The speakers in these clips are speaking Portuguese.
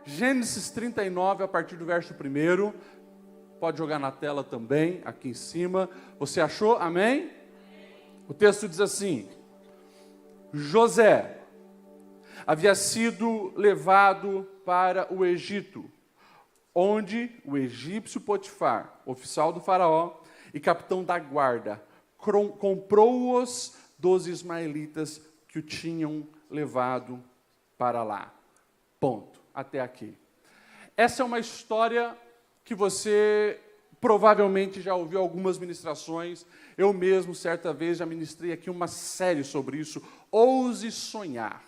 Gênesis 39, a partir do verso 1. Pode jogar na tela também, aqui em cima. Você achou? Amém? O texto diz assim: José havia sido levado para o Egito, onde o egípcio Potifar, oficial do faraó e capitão da guarda, comprou-os dos ismaelitas que o tinham levado para lá. Ponto. Até aqui. Essa é uma história que você provavelmente já ouviu algumas ministrações. Eu mesmo, certa vez, já ministrei aqui uma série sobre isso. Ouse sonhar.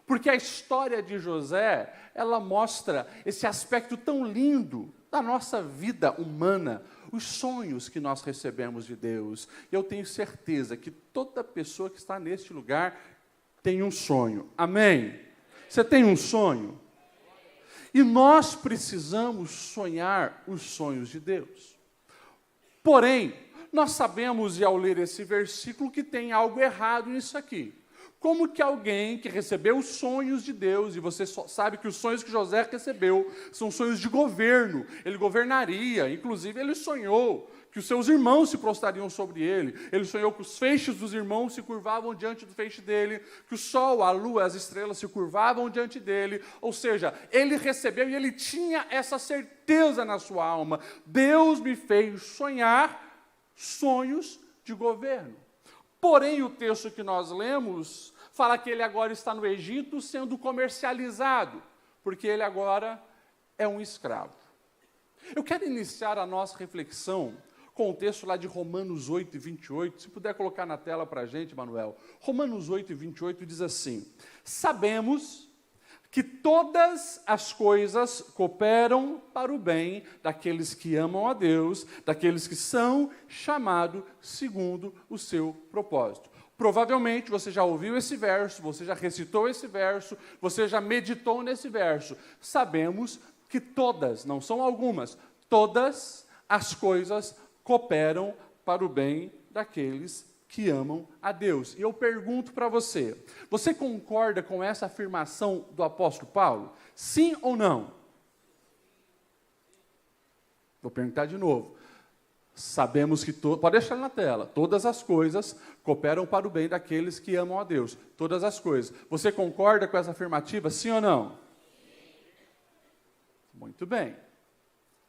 Porque a história de José, ela mostra esse aspecto tão lindo da nossa vida humana, os sonhos que nós recebemos de Deus. Eu tenho certeza que toda pessoa que está neste lugar tem um sonho. Amém? Você tem um sonho? E nós precisamos sonhar os sonhos de Deus. Porém, nós sabemos, e ao ler esse versículo, que tem algo errado nisso aqui. Como que alguém que recebeu os sonhos de Deus, e você sabe que os sonhos que José recebeu são sonhos de governo, ele governaria, inclusive ele sonhou que os seus irmãos se prostrariam sobre ele sonhou que os feixes dos irmãos se curvavam diante do feixe dele, que o sol, a lua, as estrelas se curvavam diante dele, ou seja, ele recebeu e ele tinha essa certeza na sua alma: Deus me fez sonhar sonhos de governo. Porém, o texto que nós lemos fala que ele agora está no Egito sendo comercializado, porque ele agora é um escravo. Eu quero iniciar a nossa reflexão com o texto lá de Romanos 8, 28, se puder colocar na tela para a gente, Manuel. Romanos 8, 28 diz assim: sabemos que todas as coisas cooperam para o bem daqueles que amam a Deus, daqueles que são chamados segundo o seu propósito. Provavelmente você já ouviu esse verso, você já recitou esse verso, você já meditou nesse verso. Sabemos que todas, não são algumas, todas as coisas cooperam para o bem daqueles que amam a Deus. E eu pergunto para você, você concorda com essa afirmação do apóstolo Paulo? Sim ou não? Vou perguntar de novo. Sabemos que, pode deixar na tela, todas as coisas cooperam para o bem daqueles que amam a Deus. Todas as coisas. Você concorda com essa afirmativa, sim ou não? Muito bem.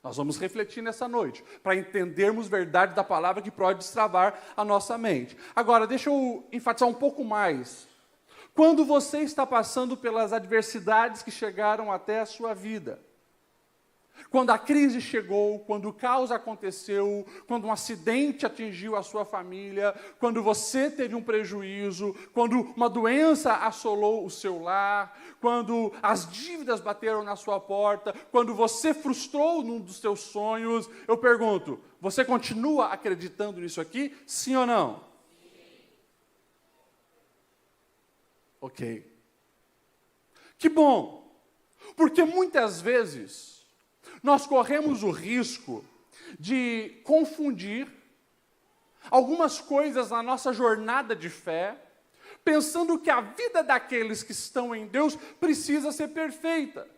Nós vamos refletir nessa noite, para entendermos verdade da palavra que pode destravar a nossa mente. Agora, deixa eu enfatizar um pouco mais. Quando você está passando pelas adversidades que chegaram até a sua vida, quando a crise chegou, quando o caos aconteceu, quando um acidente atingiu a sua família, quando você teve um prejuízo, quando uma doença assolou o seu lar, quando as dívidas bateram na sua porta, quando você frustrou num dos seus sonhos, eu pergunto, você continua acreditando nisso aqui? Sim ou não? Sim. Ok. Que bom, porque muitas vezes nós corremos o risco de confundir algumas coisas na nossa jornada de fé, pensando que a vida daqueles que estão em Deus precisa ser perfeita.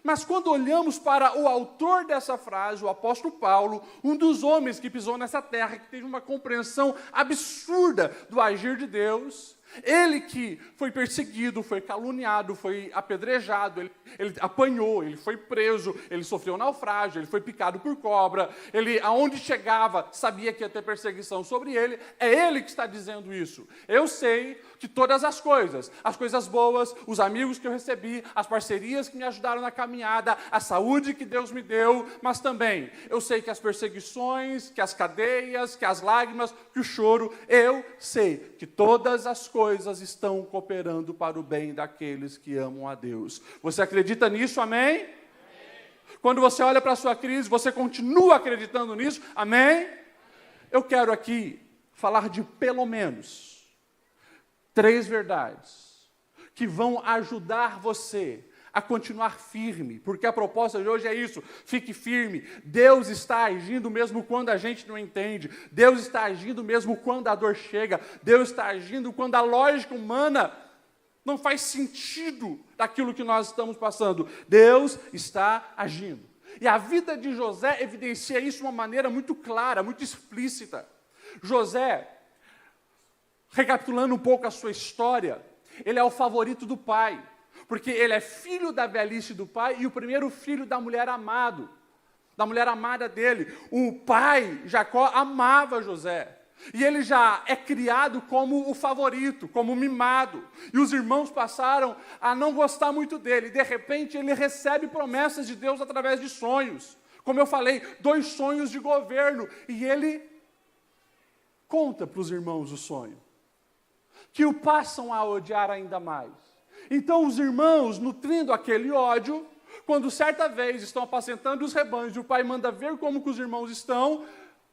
Mas quando olhamos para o autor dessa frase, o apóstolo Paulo, um dos homens que pisou nessa terra, que teve uma compreensão absurda do agir de Deus, ele que foi perseguido, foi caluniado, foi apedrejado, ele apanhou, ele foi preso, ele sofreu naufrágio, ele foi picado por cobra, ele, aonde chegava, sabia que ia ter perseguição sobre ele. É ele que está dizendo isso. Eu sei que todas as coisas boas, os amigos que eu recebi, as parcerias que me ajudaram na caminhada, a saúde que Deus me deu, mas também eu sei que as perseguições, que as cadeias, que as lágrimas, que o choro, eu sei que todas as coisas estão cooperando para o bem daqueles que amam a Deus. Você acredita nisso? Amém? Amém. Quando você olha para a sua crise, você continua acreditando nisso? Amém? Amém. Eu quero aqui falar de pelo menos 3 verdades que vão ajudar você a continuar firme, porque a proposta de hoje é isso: fique firme. Deus está agindo mesmo quando a gente não entende, Deus está agindo mesmo quando a dor chega, Deus está agindo quando a lógica humana Não faz sentido daquilo que nós estamos passando. Deus está agindo. E a vida de José evidencia isso de uma maneira muito clara, muito explícita. José, recapitulando um pouco a sua história, ele é o favorito do pai, porque ele é filho da velhice do pai e o primeiro filho da mulher amada dele. O pai, Jacó, amava José. E ele já é criado como o favorito, como o mimado. E os irmãos passaram a não gostar muito dele. De repente, ele recebe promessas de Deus através de sonhos. Como eu falei, 2 sonhos de governo. E ele conta para os irmãos o sonho, que o passam a odiar ainda mais. Então, os irmãos, nutrindo aquele ódio, quando certa vez estão apacentando os rebanhos, e o pai manda ver como que os irmãos estão,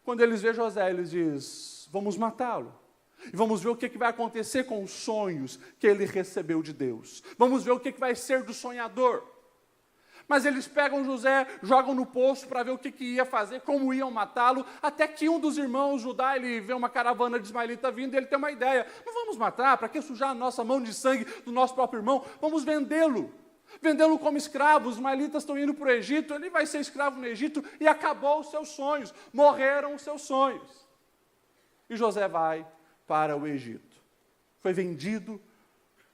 quando eles veem José, eles dizem: vamos matá-lo. E vamos ver o que vai acontecer com os sonhos que ele recebeu de Deus. Vamos ver o que vai ser do sonhador. Mas eles pegam José, jogam no poço para ver o que ia fazer, como iam matá-lo, até que um dos irmãos, Judá, ele vê uma caravana de ismaelita vindo, e ele tem uma ideia: não vamos matar, para que sujar a nossa mão de sangue do nosso próprio irmão? Vamos vendê-lo como escravo. Os ismaelitas estão indo para o Egito, ele vai ser escravo no Egito, e acabou os seus sonhos, morreram os seus sonhos. E José vai para o Egito. Foi vendido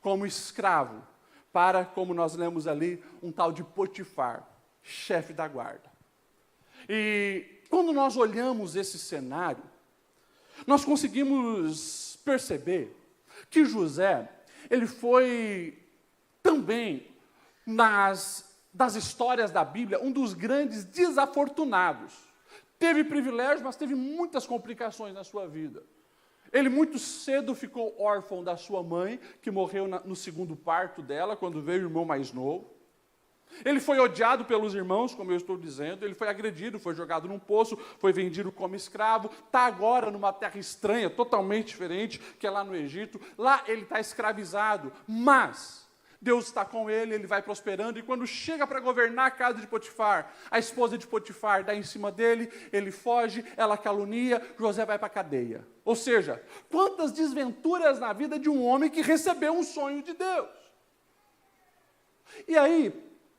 como escravo para, como nós lemos ali, um tal de Potifar, chefe da guarda. E quando nós olhamos esse cenário, nós conseguimos perceber que José, ele foi também, das histórias da Bíblia, um dos grandes desafortunados. Teve privilégio, mas teve muitas complicações na sua vida. Ele muito cedo ficou órfão da sua mãe, que morreu no segundo parto dela, quando veio o irmão mais novo. Ele foi odiado pelos irmãos, como eu estou dizendo. Ele foi agredido, foi jogado num poço, foi vendido como escravo. Está agora numa terra estranha, totalmente diferente, que é lá no Egito. Lá ele está escravizado, mas Deus está com ele, ele vai prosperando, e quando chega para governar a casa de Potifar, a esposa de Potifar dá em cima dele, ele foge, ela calunia, José vai para a cadeia. Ou seja, quantas desventuras na vida de um homem que recebeu um sonho de Deus. E aí,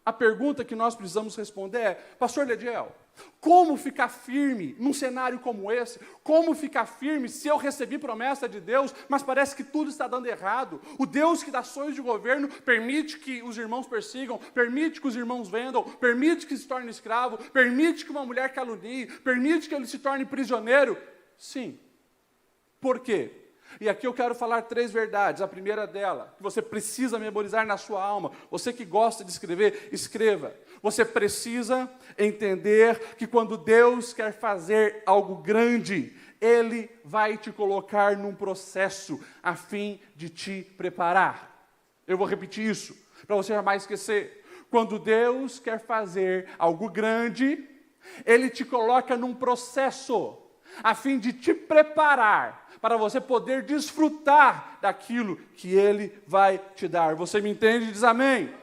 a pergunta que nós precisamos responder é: pastor Lediel, como ficar firme num cenário como esse? Como ficar firme se eu recebi promessa de Deus, mas parece que tudo está dando errado? O Deus que dá sonhos de governo permite que os irmãos persigam, permite que os irmãos vendam, permite que se torne escravo, permite que uma mulher calunie, permite que ele se torne prisioneiro. Sim. Por quê? E aqui eu quero falar 3 verdades. A primeira dela, que você precisa memorizar na sua alma. Você que gosta de escrever, escreva. Você precisa entender que quando Deus quer fazer algo grande, Ele vai te colocar num processo a fim de te preparar. Eu vou repetir isso, para você jamais esquecer. Quando Deus quer fazer algo grande, Ele te coloca num processo a fim de te preparar para você poder desfrutar daquilo que Ele vai te dar. Você me entende? Diz amém.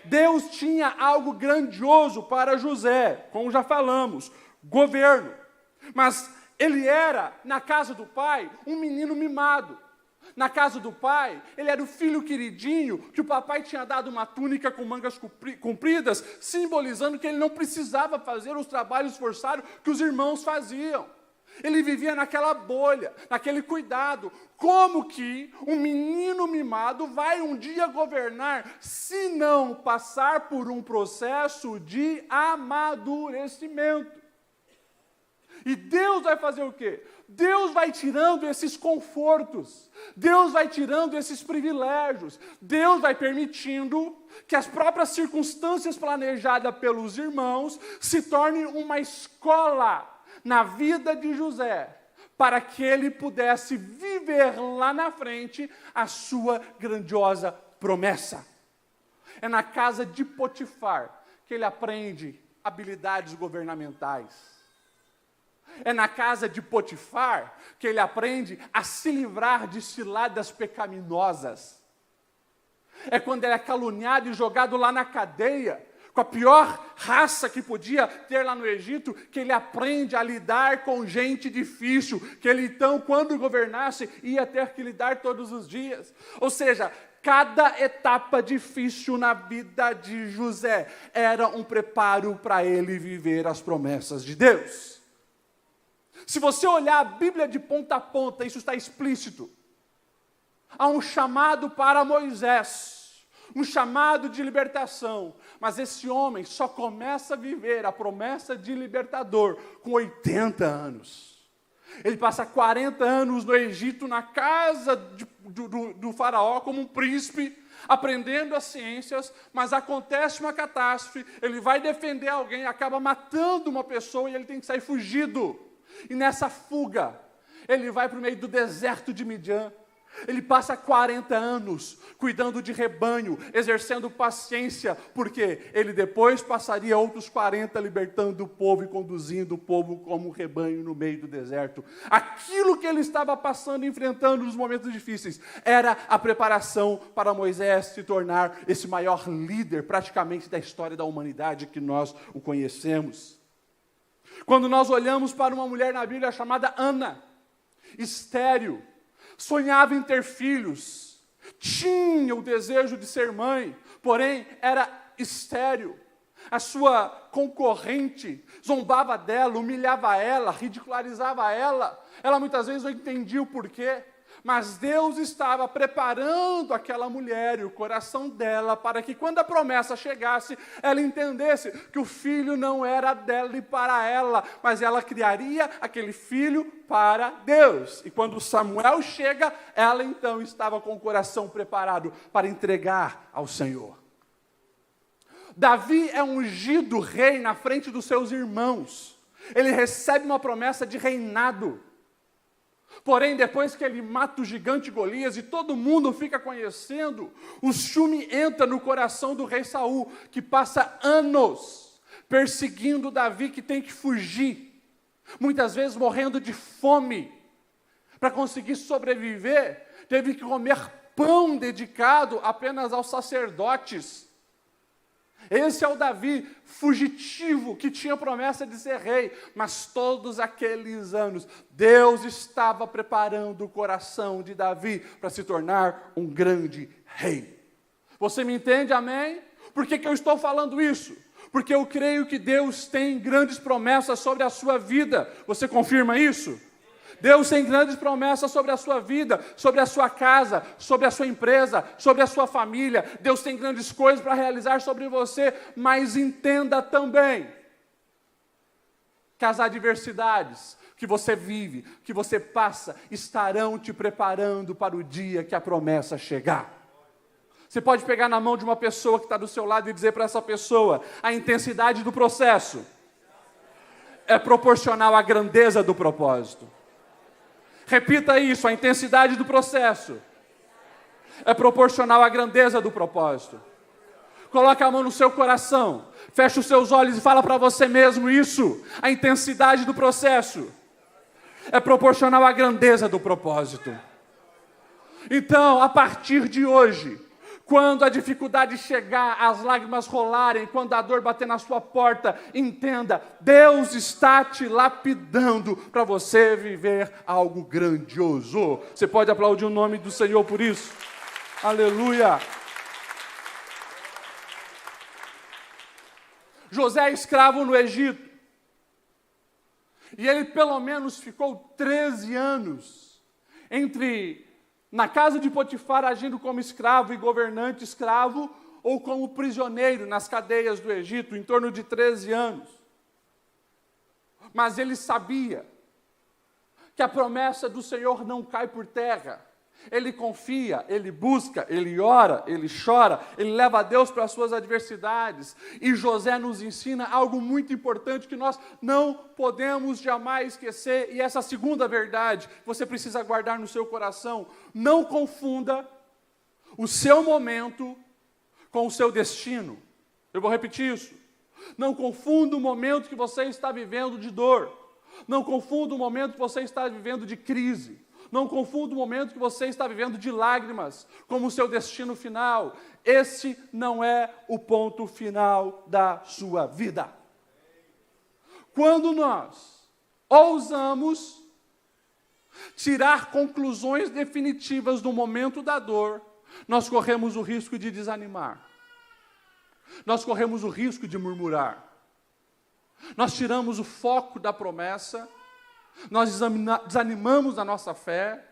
Deus tinha algo grandioso para José, como já falamos, governo. Mas ele era, na casa do pai, um menino mimado. Na casa do pai, ele era o filho queridinho, que o papai tinha dado uma túnica com mangas compridas, simbolizando que ele não precisava fazer os trabalhos forçados que os irmãos faziam. Ele vivia naquela bolha, naquele cuidado. Como que um menino mimado vai um dia governar se não passar por um processo de amadurecimento? E Deus vai fazer o quê? Deus vai tirando esses confortos, Deus vai tirando esses privilégios, Deus vai permitindo que as próprias circunstâncias planejadas pelos irmãos se tornem uma escola na vida de José, para que ele pudesse viver lá na frente a sua grandiosa promessa. É na casa de Potifar que ele aprende habilidades governamentais. É na casa de Potifar que ele aprende a se livrar de ciladas pecaminosas. É quando ele é caluniado e jogado lá na cadeia, com a pior raça que podia ter lá no Egito, que ele aprende a lidar com gente difícil, que ele então, quando governasse, ia ter que lidar todos os dias. Ou seja, cada etapa difícil na vida de José era um preparo para ele viver as promessas de Deus. Se você olhar a Bíblia de ponta a ponta, isso está explícito. Há um chamado para Moisés, um chamado de libertação, mas esse homem só começa a viver a promessa de libertador com 80 anos. Ele passa 40 anos no Egito, na casa do faraó, como um príncipe, aprendendo as ciências, mas acontece uma catástrofe, ele vai defender alguém, acaba matando uma pessoa e ele tem que sair fugido. E nessa fuga, ele vai para o meio do deserto de Midian. Ele passa 40 anos cuidando de rebanho, exercendo paciência, porque ele depois passaria outros 40 libertando o povo e conduzindo o povo como um rebanho no meio do deserto. Aquilo que ele estava passando, enfrentando nos momentos difíceis, era a preparação para Moisés se tornar esse maior líder praticamente da história da humanidade que nós o conhecemos. Quando nós olhamos para uma mulher na Bíblia chamada Ana, estéril, sonhava em ter filhos, tinha o desejo de ser mãe, porém era estéril. A sua concorrente zombava dela, humilhava ela, ridicularizava ela. Ela muitas vezes não entendia o porquê, mas Deus estava preparando aquela mulher e o coração dela para que quando a promessa chegasse, ela entendesse que o filho não era dela e para ela, mas ela criaria aquele filho para Deus. E quando Samuel chega, ela então estava com o coração preparado para entregar ao Senhor. Davi é ungido rei na frente dos seus irmãos. Ele recebe uma promessa de reinado. Porém, depois que ele mata o gigante Golias e todo mundo fica conhecendo, o ciúme entra no coração do rei Saul, que passa anos perseguindo Davi, que tem que fugir, muitas vezes morrendo de fome. Para conseguir sobreviver, teve que comer pão dedicado apenas aos sacerdotes. Esse é o Davi fugitivo que tinha promessa de ser rei, mas todos aqueles anos Deus estava preparando o coração de Davi para se tornar um grande rei. Você me entende, amém? Por que eu estou falando isso? Porque eu creio que Deus tem grandes promessas sobre a sua vida. Você confirma isso? Deus tem grandes promessas sobre a sua vida, sobre a sua casa, sobre a sua empresa, sobre a sua família. Deus tem grandes coisas para realizar sobre você, mas entenda também que as adversidades que você vive, que você passa, estarão te preparando para o dia que a promessa chegar. Você pode pegar na mão de uma pessoa que está do seu lado e dizer para essa pessoa: a intensidade do processo é proporcional à grandeza do propósito. Repita isso: a intensidade do processo é proporcional à grandeza do propósito. Coloque a mão no seu coração, feche os seus olhos e fala para você mesmo isso: a intensidade do processo é proporcional à grandeza do propósito. Então, a partir de hoje, quando a dificuldade chegar, as lágrimas rolarem, quando a dor bater na sua porta, entenda, Deus está te lapidando para você viver algo grandioso. Você pode aplaudir o nome do Senhor por isso? Aleluia! José é escravo no Egito. E ele pelo menos ficou 13 anos na casa de Potifar, agindo como escravo e governante escravo, ou como prisioneiro nas cadeias do Egito, em torno de 13 anos. Mas ele sabia que a promessa do Senhor não cai por terra. Ele confia, ele busca, ele ora, ele chora, ele leva a Deus para as suas adversidades. E José nos ensina algo muito importante que nós não podemos jamais esquecer. E essa segunda verdade você precisa guardar no seu coração: não confunda o seu momento com o seu destino. Eu vou repetir isso. Não confunda o momento que você está vivendo de dor. Não confunda o momento que você está vivendo de crise. Não confunda o momento que você está vivendo de lágrimas como o seu destino final. Esse não é o ponto final da sua vida. Quando nós ousamos tirar conclusões definitivas do momento da dor, nós corremos o risco de desanimar. Nós corremos o risco de murmurar. Nós tiramos o foco da promessa, nós desanimamos a nossa fé,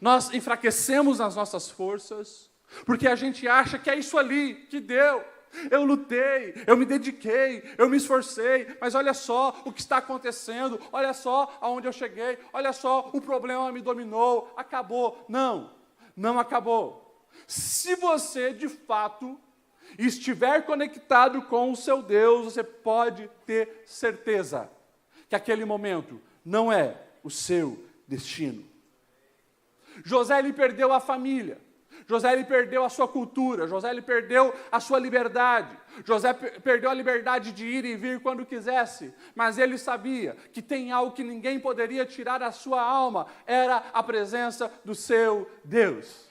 nós enfraquecemos as nossas forças, porque a gente acha que é isso ali, que deu. Eu lutei, eu me dediquei, eu me esforcei, mas olha só o que está acontecendo, olha só aonde eu cheguei, olha só, o problema me dominou, acabou. Não, não acabou. Se você, de fato, estiver conectado com o seu Deus, você pode ter certeza que aquele momento não é o seu destino. José, ele perdeu a família. José, ele perdeu a sua cultura. José, ele perdeu a sua liberdade. José perdeu a liberdade de ir e vir quando quisesse. Mas ele sabia que tem algo que ninguém poderia tirar da sua alma. Era a presença do seu Deus.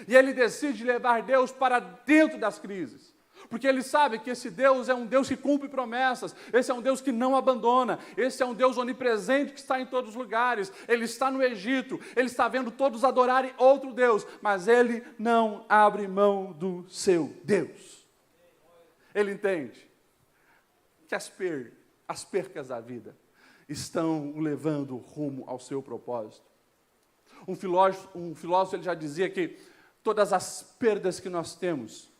E ele decide levar Deus para dentro das crises. Porque ele sabe que esse Deus é um Deus que cumpre promessas, esse é um Deus que não abandona, esse é um Deus onipresente que está em todos os lugares, ele está no Egito, ele está vendo todos adorarem outro Deus, mas ele não abre mão do seu Deus. Ele entende que as percas da vida estão o levando rumo ao seu propósito. Um filósofo ele já dizia que todas as perdas que nós temos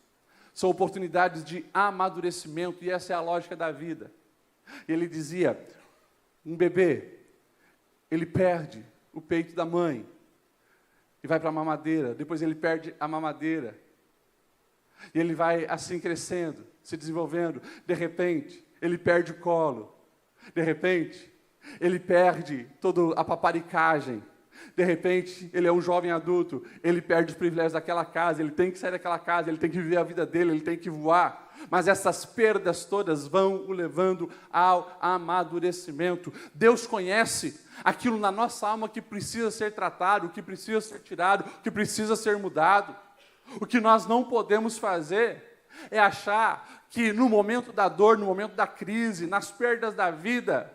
são oportunidades de amadurecimento, e essa é a lógica da vida. Ele dizia, um bebê, ele perde o peito da mãe, e vai para a mamadeira, depois ele perde a mamadeira, e ele vai assim crescendo, se desenvolvendo, de repente, ele perde o colo, de repente, ele perde toda a paparicagem, de repente, ele é um jovem adulto, ele perde os privilégios daquela casa, ele tem que sair daquela casa, ele tem que viver a vida dele, ele tem que voar. Mas essas perdas todas vão o levando ao amadurecimento. Deus conhece aquilo na nossa alma que precisa ser tratado, que precisa ser tirado, que precisa ser mudado. O que nós não podemos fazer é achar que no momento da dor, no momento da crise, nas perdas da vida,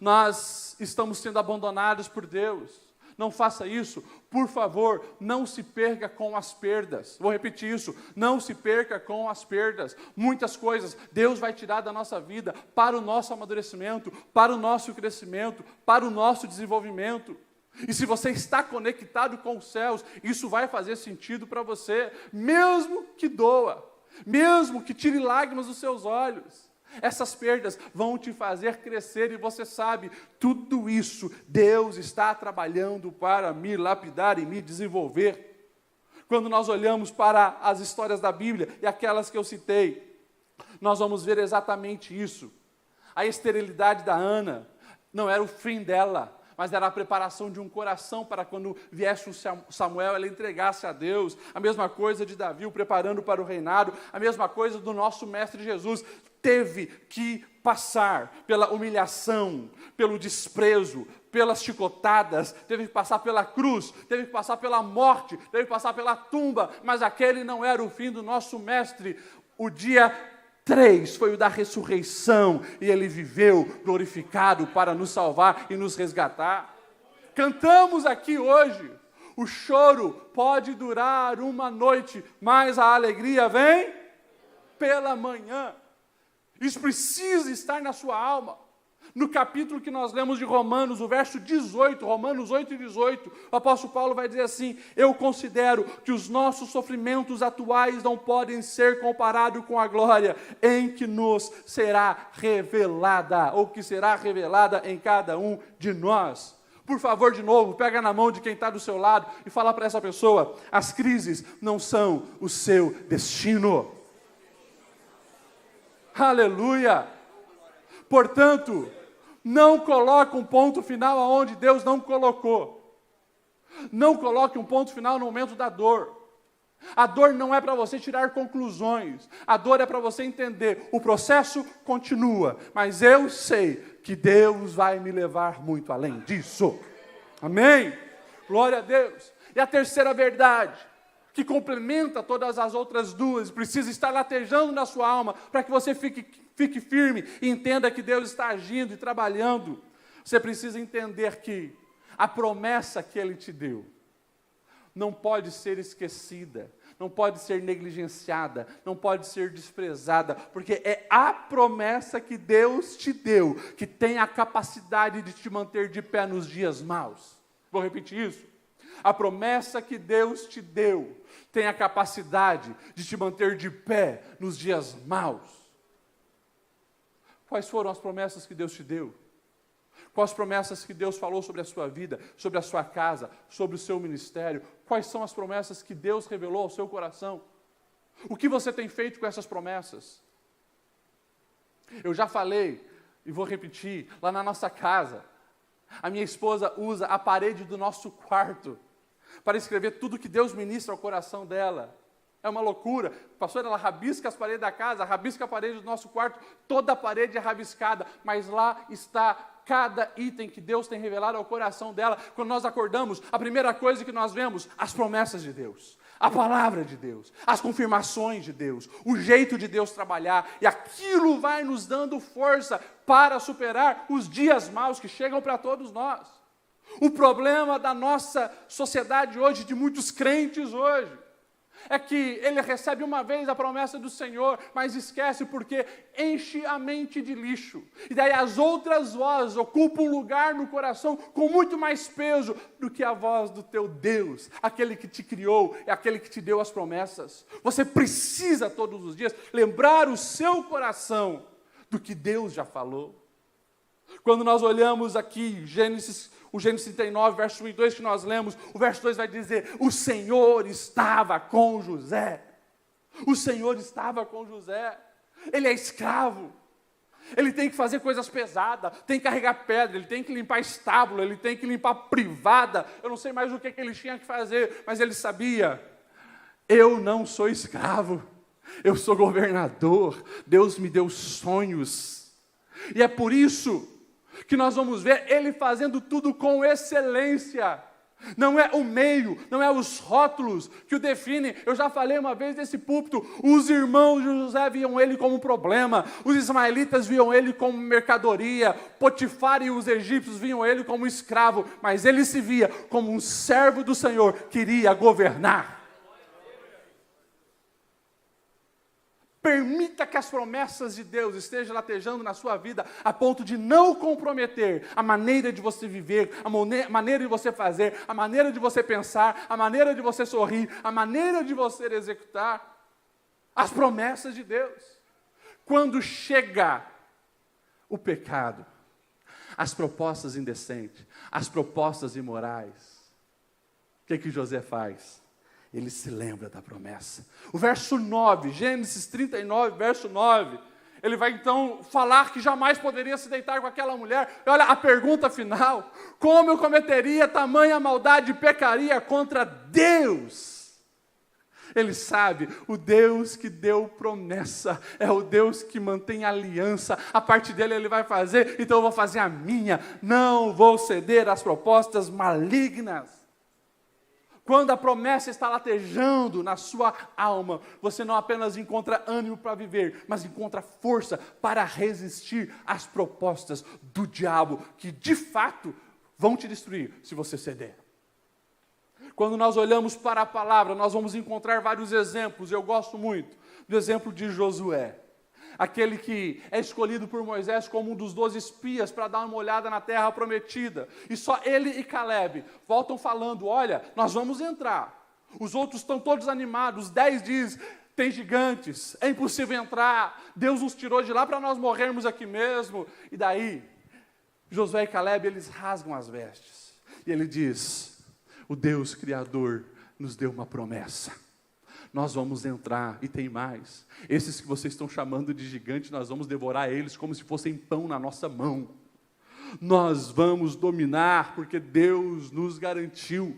nós estamos sendo abandonados por Deus. Não faça isso, por favor, não se perca com as perdas. Vou repetir isso, não se perca com as perdas. Muitas coisas Deus vai tirar da nossa vida para o nosso amadurecimento, para o nosso crescimento, para o nosso desenvolvimento. E se você está conectado com os céus, isso vai fazer sentido para você, mesmo que doa, mesmo que tire lágrimas dos seus olhos. Essas perdas vão te fazer crescer e você sabe, tudo isso Deus está trabalhando para me lapidar e me desenvolver. Quando nós olhamos para as histórias da Bíblia e aquelas que eu citei, nós vamos ver exatamente isso. A esterilidade da Ana não era o fim dela, mas era a preparação de um coração para quando viesse o Samuel, ela entregasse a Deus. A mesma coisa de Davi, o preparando para o reinado, a mesma coisa do nosso Mestre Jesus. Teve que passar pela humilhação, pelo desprezo, pelas chicotadas, teve que passar pela cruz, teve que passar pela morte, teve que passar pela tumba, mas aquele não era o fim do nosso Mestre. O dia 3 foi o da ressurreição, e ele viveu glorificado para nos salvar e nos resgatar. Cantamos aqui hoje, o choro pode durar uma noite, mas a alegria vem pela manhã. Isso precisa estar na sua alma. No capítulo que nós lemos de Romanos, o verso 18, Romanos 8 e 18, o apóstolo Paulo vai dizer assim: eu considero que os nossos sofrimentos atuais não podem ser comparados com a glória em que nos será revelada, ou que será revelada em cada um de nós. Por favor, de novo, pega na mão de quem está do seu lado e fala para essa pessoa: as crises não são o seu destino. Aleluia! Portanto, não coloque um ponto final aonde Deus não colocou. Não coloque um ponto final no momento da dor. A dor não é para você tirar conclusões. A dor é para você entender. O processo continua, mas eu sei que Deus vai me levar muito além disso. Amém? Glória a Deus. E a terceira verdade, que complementa todas as outras duas, precisa estar latejando na sua alma, para que você fique firme e entenda que Deus está agindo e trabalhando. Você precisa entender que a promessa que Ele te deu não pode ser esquecida, não pode ser negligenciada, não pode ser desprezada, porque é a promessa que Deus te deu, que tem a capacidade de te manter de pé nos dias maus. Vou repetir isso. A promessa que Deus te deu tem a capacidade de te manter de pé nos dias maus. Quais foram as promessas que Deus te deu? Quais promessas que Deus falou sobre a sua vida, sobre a sua casa, sobre o seu ministério? Quais são as promessas que Deus revelou ao seu coração? O que você tem feito com essas promessas? Eu já falei, e vou repetir, lá na nossa casa, a minha esposa usa a parede do nosso quarto para escrever tudo que Deus ministra ao coração dela. É uma loucura. Pastor, ela rabisca as paredes da casa, rabisca a parede do nosso quarto, toda a parede é rabiscada, mas lá está cada item que Deus tem revelado ao coração dela. Quando nós acordamos, a primeira coisa que nós vemos, as promessas de Deus, a palavra de Deus, as confirmações de Deus, o jeito de Deus trabalhar, e aquilo vai nos dando força para superar os dias maus que chegam para todos nós. O problema da nossa sociedade hoje, de muitos crentes hoje, é que ele recebe uma vez a promessa do Senhor, mas esquece porque enche a mente de lixo. E daí as outras vozes ocupam um lugar no coração com muito mais peso do que a voz do teu Deus, aquele que te criou, é aquele que te deu as promessas. Você precisa todos os dias lembrar o seu coração do que Deus já falou. Quando nós olhamos aqui o Gênesis 39, verso 1 e 2 que nós lemos, o verso 2 vai dizer, o Senhor estava com José. O Senhor estava com José. Ele é escravo. Ele tem que fazer coisas pesadas, tem que carregar pedra, ele tem que limpar estábulo, ele tem que limpar privada. Eu não sei mais o que ele tinha que fazer, mas ele sabia, eu não sou escravo, eu sou governador, Deus me deu sonhos. E é por isso que nós vamos ver ele fazendo tudo com excelência. Não é o meio, não é os rótulos que o definem. Eu já falei uma vez nesse púlpito, os irmãos de José viam ele como um problema, os ismaelitas viam ele como mercadoria, Potifar e os egípcios viam ele como escravo, mas ele se via como um servo do Senhor que iria governar. Permita que as promessas de Deus estejam latejando na sua vida a ponto de não comprometer a maneira de você viver, a maneira de você fazer, a maneira de você pensar, a maneira de você sorrir, a maneira de você executar as promessas de Deus. Quando chega o pecado, as propostas indecentes, as propostas imorais, o que José faz? Ele se lembra da promessa. O verso 9, Gênesis 39, verso 9, ele vai então falar que jamais poderia se deitar com aquela mulher. Olha a pergunta final, como eu cometeria tamanha maldade e pecaria contra Deus? Ele sabe, o Deus que deu promessa, é o Deus que mantém aliança, a parte dele ele vai fazer, então eu vou fazer a minha, não vou ceder às propostas malignas. Quando a promessa está latejando na sua alma, você não apenas encontra ânimo para viver, mas encontra força para resistir às propostas do diabo, que de fato vão te destruir se você ceder. Quando nós olhamos para a palavra, nós vamos encontrar vários exemplos. Eu gosto muito do exemplo de Josué, aquele que é escolhido por Moisés como um dos 12 espias para dar uma olhada na terra prometida. E só ele e Caleb voltam falando, olha, nós vamos entrar. Os outros estão todos animados, os 10 dizem, tem gigantes, é impossível entrar, Deus nos tirou de lá para nós morrermos aqui mesmo. E daí, Josué e Caleb, eles rasgam as vestes. E ele diz, o Deus Criador nos deu uma promessa. Nós vamos entrar, e tem mais. Esses que vocês estão chamando de gigantes, nós vamos devorar eles como se fossem pão na nossa mão. Nós vamos dominar, porque Deus nos garantiu.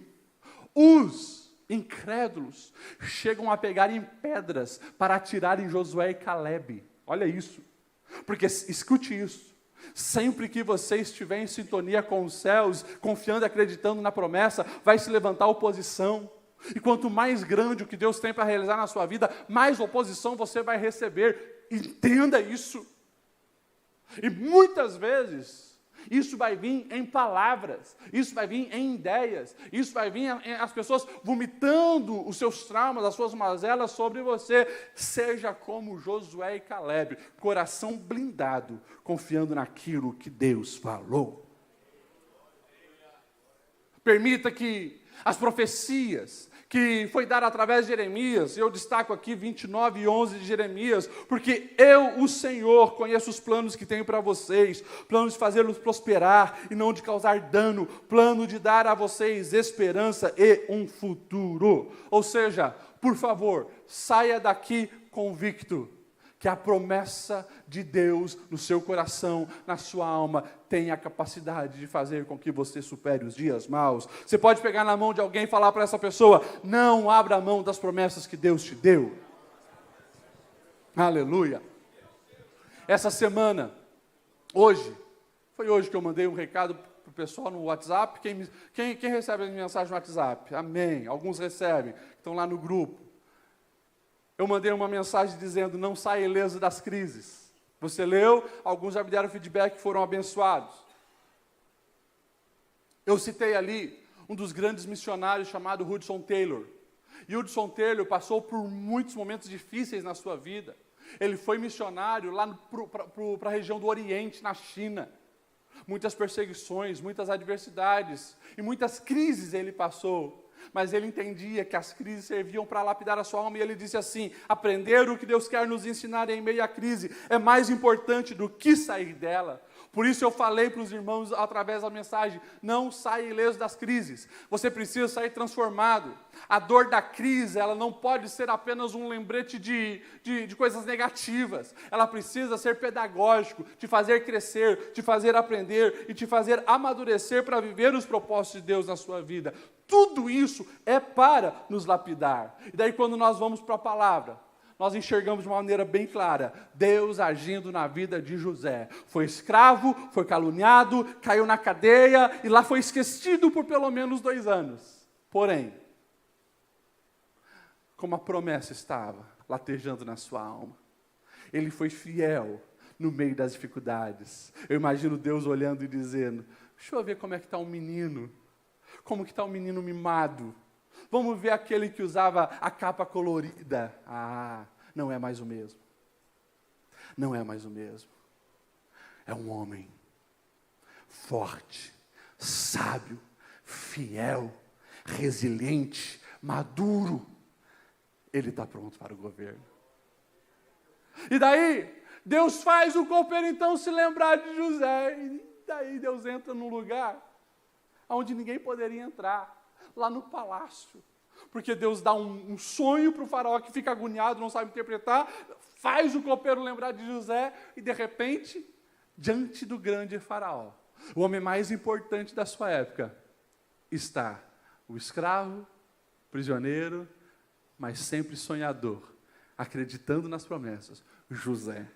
Os incrédulos chegam a pegar em pedras para atirar em Josué e Caleb. Olha isso. Porque, escute isso. Sempre que você estiver em sintonia com os céus, confiando e acreditando na promessa, vai se levantar oposição. E quanto mais grande o que Deus tem para realizar na sua vida, mais oposição você vai receber. Entenda isso. E muitas vezes, Isso vai vir em palavras, isso vai vir em ideias, isso vai vir as pessoas vomitando os seus traumas, as suas mazelas sobre você. Seja como Josué e Caleb, coração blindado, confiando naquilo que Deus falou. Permita que as profecias que foi dada através de Jeremias, eu destaco aqui 29:11 de Jeremias, porque eu, o Senhor, conheço os planos que tenho para vocês, planos de fazê-los prosperar e não de causar dano, plano de dar a vocês esperança e um futuro. Ou seja, por favor, saia daqui convicto que a promessa de Deus no seu coração, na sua alma, tem a capacidade de fazer com que você supere os dias maus. Você pode pegar na mão de alguém e falar para essa pessoa: não abra mão das promessas que Deus te deu. Aleluia. Essa semana, foi hoje que eu mandei um recado para o pessoal no WhatsApp. Quem recebe a mensagem no WhatsApp? Amém. Alguns recebem, estão lá no grupo. Eu mandei uma mensagem dizendo: não saia ileso das crises. Você leu, alguns já me deram feedback que foram abençoados. Eu citei ali um dos grandes missionários chamado Hudson Taylor. E Hudson Taylor passou por muitos momentos difíceis na sua vida. Ele foi missionário lá para a região do Oriente, na China. Muitas perseguições, muitas adversidades e muitas crises ele passou. Mas ele entendia que as crises serviam para lapidar a sua alma, e ele disse assim: aprender o que Deus quer nos ensinar em meio à crise é mais importante do que sair dela. Por isso eu falei para os irmãos através da mensagem: não saia ileso das crises, você precisa sair transformado. A dor da crise, ela não pode ser apenas um lembrete de coisas negativas, ela precisa ser pedagógico, te fazer crescer, te fazer aprender e te fazer amadurecer para viver os propósitos de Deus na sua vida. Tudo isso é para nos lapidar. E daí, quando nós vamos para a palavra, nós enxergamos de uma maneira bem clara Deus agindo na vida de José. Foi escravo, foi caluniado, caiu na cadeia e lá foi esquecido por pelo menos 2 anos. Porém, como a promessa estava latejando na sua alma, ele foi fiel no meio das dificuldades. Eu imagino Deus olhando e dizendo: deixa eu ver como é que está um menino. Como que está o menino mimado? Vamos ver aquele que usava a capa colorida. Ah, não é mais o mesmo. Não é mais o mesmo. É um homem forte, sábio, fiel, resiliente, maduro. Ele está pronto para o governo. E daí, Deus faz o copeiro então se lembrar de José. E daí Deus entra num lugar onde ninguém poderia entrar, lá no palácio, porque Deus dá um sonho para o faraó que fica agoniado, não sabe interpretar, faz o copeiro lembrar de José, e de repente, diante do grande faraó, o homem mais importante da sua época, está o escravo, prisioneiro, mas sempre sonhador, acreditando nas promessas, José.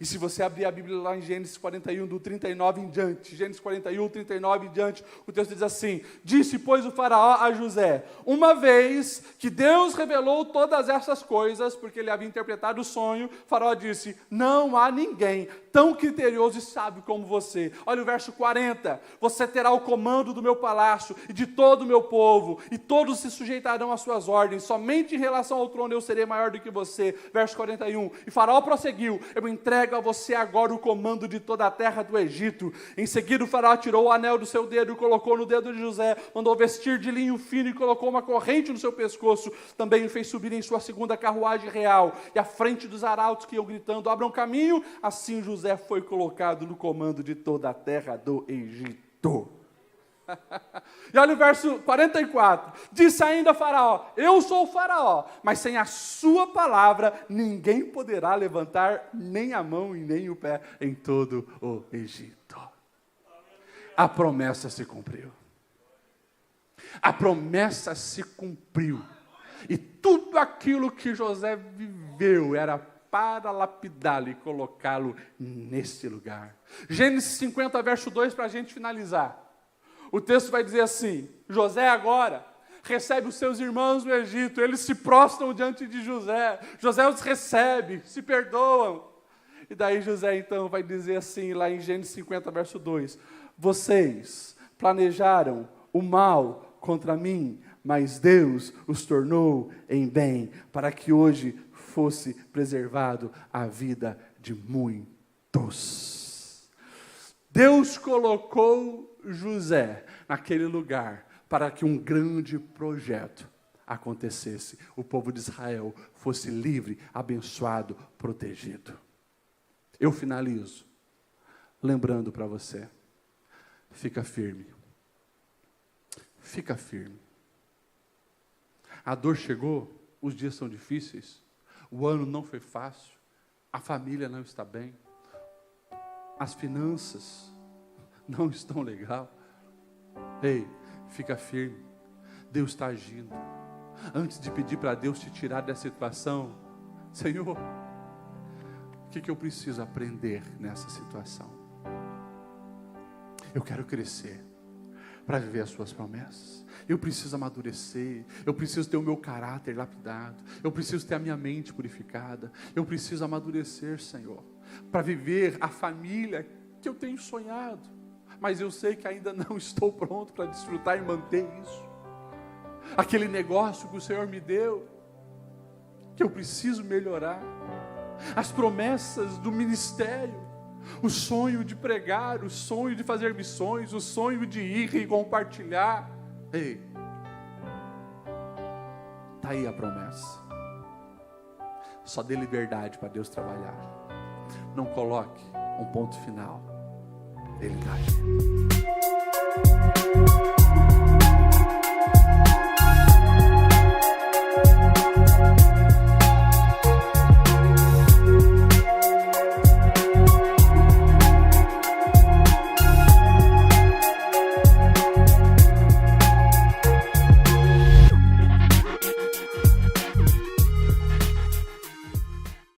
E se você abrir a Bíblia lá em Gênesis 41, do 39 em diante, Gênesis 41, 39 em diante, o texto diz assim: disse, pois, o faraó a José, uma vez que Deus revelou todas essas coisas, porque ele havia interpretado o sonho, o faraó disse: não há ninguém tão criterioso e sábio como você. Olha o verso 40, você terá o comando do meu palácio e de todo o meu povo, e todos se sujeitarão às suas ordens, somente em relação ao trono eu serei maior do que você. Verso 41, e faraó prosseguiu: eu entrego a você agora o comando de toda a terra do Egito. Em seguida o faraó tirou o anel do seu dedo e colocou no dedo de José, mandou vestir de linho fino e colocou uma corrente no seu pescoço, também o fez subir em sua segunda carruagem real, e à frente dos arautos que iam gritando: abram caminho. Assim José foi colocado no comando de toda a terra do Egito. E olha o verso 44, disse ainda Faraó: eu sou o Faraó, mas sem a sua palavra ninguém poderá levantar nem a mão e nem o pé em todo o Egito. A promessa se cumpriu. A promessa se cumpriu. E tudo aquilo que José viveu era para lapidá-lo e colocá-lo nesse lugar. Gênesis 50, verso 2, para a gente finalizar. O texto vai dizer assim: José agora recebe os seus irmãos no Egito, eles se prostram diante de José, José os recebe, se perdoam. E daí José então vai dizer assim, lá em Gênesis 50, verso 2, vocês planejaram o mal contra mim, mas Deus os tornou em bem, para que hoje fosse preservado a vida de muitos. Deus colocou José naquele lugar para que um grande projeto acontecesse. O povo de Israel fosse livre, abençoado, protegido. Eu finalizo lembrando para você, fica firme. Fica firme. A dor chegou, os dias são difíceis, o ano não foi fácil, a família não está bem, as finanças não estão legal. Ei, fica firme, Deus está agindo. Antes de pedir para Deus te tirar dessa situação, Senhor, o que eu preciso aprender nessa situação? Eu quero crescer para viver as suas promessas. Eu preciso amadurecer, eu preciso ter o meu caráter lapidado, eu preciso ter a minha mente purificada, eu preciso amadurecer, Senhor, para viver a família que eu tenho sonhado, mas eu sei que ainda não estou pronto para desfrutar e manter isso. Aquele negócio que o Senhor me deu, que eu preciso melhorar, as promessas do ministério, o sonho de pregar, o sonho de fazer missões, o sonho de ir e compartilhar. Ei, está aí a promessa. Só dê liberdade para Deus trabalhar. Não coloque um ponto final. Ele está aí.